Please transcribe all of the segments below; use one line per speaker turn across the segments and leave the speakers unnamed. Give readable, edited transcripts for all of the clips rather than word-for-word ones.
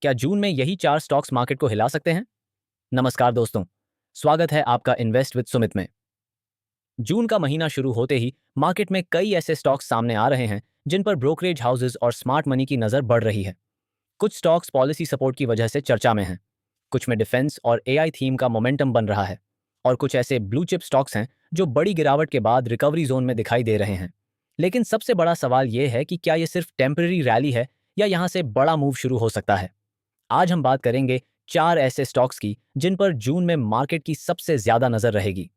क्या जून में यही 4 स्टॉक्स मार्केट को हिला सकते हैं? नमस्कार दोस्तों, स्वागत है आपका इन्वेस्ट विद सुमित में। जून का महीना शुरू होते ही मार्केट में कई ऐसे स्टॉक्स सामने आ रहे हैं जिन पर ब्रोकरेज हाउसेज और स्मार्ट मनी की नज़र बढ़ रही है। कुछ स्टॉक्स पॉलिसी सपोर्ट की वजह से चर्चा में हैं, कुछ में डिफेंस और एआई थीम का मोमेंटम बन रहा है, और कुछ ऐसे ब्लू चिप स्टॉक्स हैं जो बड़ी गिरावट के बाद रिकवरी जोन में दिखाई दे रहे हैं। लेकिन सबसे बड़ा सवाल यह है कि क्या ये सिर्फ टेम्पररी रैली है या यहाँ से बड़ा मूव शुरू हो सकता है। आज हम बात करेंगे 4 ऐसे स्टॉक्स की जिन पर जून में मार्केट की सबसे ज्यादा नजर रहेगी।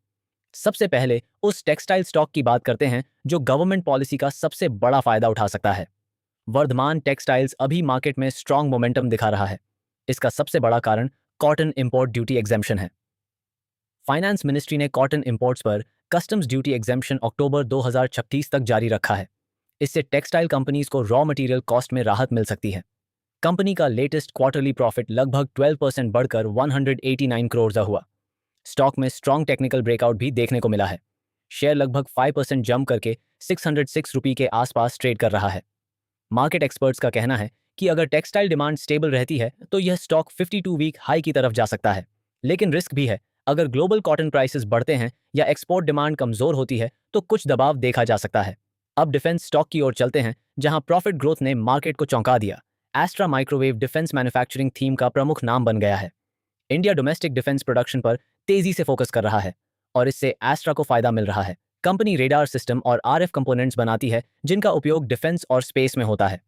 सबसे पहले उस टेक्सटाइल स्टॉक की बात करते हैं जो गवर्नमेंट पॉलिसी का सबसे बड़ा फायदा उठा सकता है। वर्धमान टेक्सटाइल्स अभी मार्केट में स्ट्रांग मोमेंटम दिखा रहा है। इसका सबसे बड़ा कारण कॉटन इंपोर्ट ड्यूटी एग्जेम्पशन है। फाइनेंस मिनिस्ट्री ने कॉटन इंपोर्ट्स पर कस्टम्स ड्यूटी एग्जेम्पशन अक्टूबर 2036 तक जारी रखा है। इससे टेक्सटाइल कंपनीज को रॉ मटेरियल कॉस्ट में राहत मिल सकती है। कंपनी का लेटेस्ट क्वार्टरली प्रॉफिट लगभग 12% बढ़कर 189 करोड़ हुआ। स्टॉक में स्ट्रॉन्ग टेक्निकल ब्रेकआउट भी देखने को मिला है। शेयर लगभग 5% जंप करके 606 रुपये के आसपास ट्रेड कर रहा है। मार्केट एक्सपर्ट्स का कहना है कि अगर टेक्सटाइल डिमांड स्टेबल रहती है तो यह स्टॉक 52 वीक हाई की तरफ जा सकता है। लेकिन रिस्क भी है, अगर ग्लोबल कॉटन प्राइसेस बढ़ते हैं या एक्सपोर्ट डिमांड कमजोर होती है तो कुछ दबाव देखा जा सकता है। अब डिफेंस स्टॉक की ओर चलते हैं, जहां प्रॉफिट ग्रोथ ने मार्केट को चौंका दिया। Astra microwave defence manufacturing theme का प्रमुख नाम बन गया है। इंडिया डोमेस्टिक डिफेंस प्रोडक्शन पर तेजी से फोकस कर रहा है और इससे एस्ट्रा को फायदा मिल रहा है। कंपनी रेडार सिस्टम और आरएफ कंपोनेंट्स बनाती है जिनका उपयोग डिफेंस और स्पेस में होता है।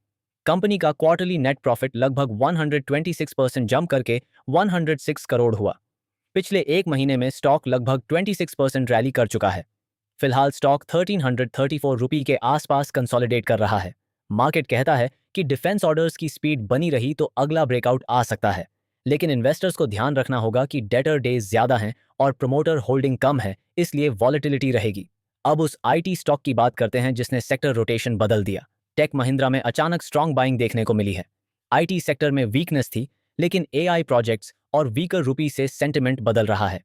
कंपनी का क्वार्टरली नेट प्रॉफिट लगभग 126% जंप करके 106 करोड़ हुआ। पिछले एक महीने में स्टॉक लगभग 26% रैली कर चुका है। फिलहाल स्टॉक 1334 रुपये के आसपास कंसोलिडेट कर रहा है। मार्केट कहता है कि डिफेंस ऑर्डर्स की स्पीड बनी रही तो अगला ब्रेकआउट आ सकता है, लेकिन इन्वेस्टर्स को ध्यान रखना होगा कि डेटर डेज ज्यादा हैं और प्रमोटर होल्डिंग कम है, इसलिए वॉलेटिलिटी रहेगी। अब उस आईटी स्टॉक की बात करते हैं जिसने सेक्टर रोटेशन बदल दिया। टेक महिंद्रा में अचानक स्ट्रॉन्ग बाइंग देखने को मिली है। आईटी सेक्टर में वीकनेस थी, लेकिन एआई प्रोजेक्ट्स और वीकर रुपी से सेंटिमेंट बदल रहा है।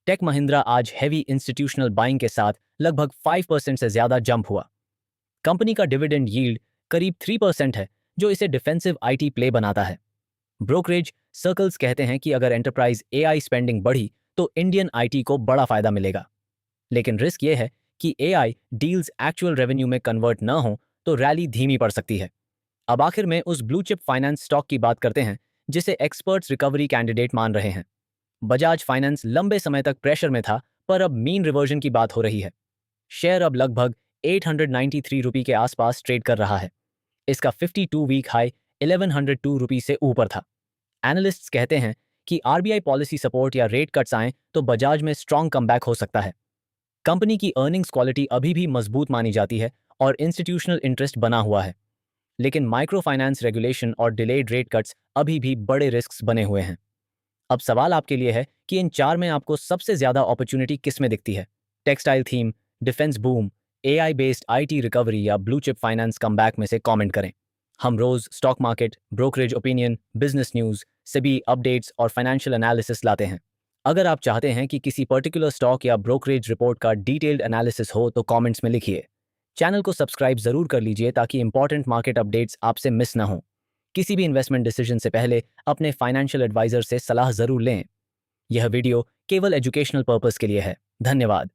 टेक महिंद्रा आज हैवी इंस्टीट्यूशनल बाइंग के साथ लगभग 5% से ज्यादा जंप हुआ। कंपनी का डिविडेंड यील्ड करीब 3% है, जो इसे डिफेंसिव आईटी प्ले बनाता है। ब्रोकरेज सर्कल्स कहते हैं कि अगर एंटरप्राइज एआई स्पेंडिंग बढ़ी तो इंडियन आईटी को बड़ा फायदा मिलेगा। लेकिन रिस्क यह है कि एआई डील्स एक्चुअल रेवेन्यू में कन्वर्ट न हो तो रैली धीमी पड़ सकती है। अब आखिर में उस ब्लू चिप फाइनेंस स्टॉक की बात करते हैं जिसे एक्सपर्ट्स रिकवरी कैंडिडेट मान रहे हैं। बजाज फाइनेंस लंबे समय तक प्रेशर में था, पर अब मीन रिवर्जन की बात हो रही है। शेयर अब लगभग 893 रुपये के आसपास ट्रेड कर रहा है। इसका 52 वीक हाई 1102 रुपये से ऊपर था। एनालिस्ट्स कहते हैं कि आरबीआई पॉलिसी सपोर्ट या रेट कट्स आए तो बजाज में स्ट्रॉन्ग कमबैक हो सकता है। कंपनी की अर्निंग्स क्वालिटी अभी भी मजबूत मानी जाती है और इंस्टीट्यूशनल इंटरेस्ट बना हुआ है। लेकिन माइक्रो फाइनेंस रेगुलेशन और डिलेड रेट कट्स अभी भी बड़े रिस्क बने हुए हैं। अब सवाल आपके लिए है कि इन 4 में आपको सबसे ज्यादा अपॉर्चुनिटी किस में दिखती है? Textile theme, defence boom, AI based IT recovery या ब्लू चिप फाइनेंस कमबैक में से कमेंट करें। हम रोज stock market, brokerage opinion, business news, सभी अपडेट्स और फाइनेंशियल एनालिसिस लाते हैं। अगर आप चाहते हैं कि किसी पर्टिकुलर स्टॉक या ब्रोकरेज रिपोर्ट का डिटेल्ड एनालिसिस हो तो कमेंट्स में लिखिए। चैनल को सब्सक्राइब जरूर कर लीजिए ताकि इंपॉर्टेंट मार्केट अपडेट्स आपसे मिस ना हो। किसी भी इन्वेस्टमेंट डिसीजन से पहले अपने फाइनेंशियल एडवाइजर से सलाह जरूर लें। यह वीडियो केवल एजुकेशनल पर्पस के लिए है। धन्यवाद।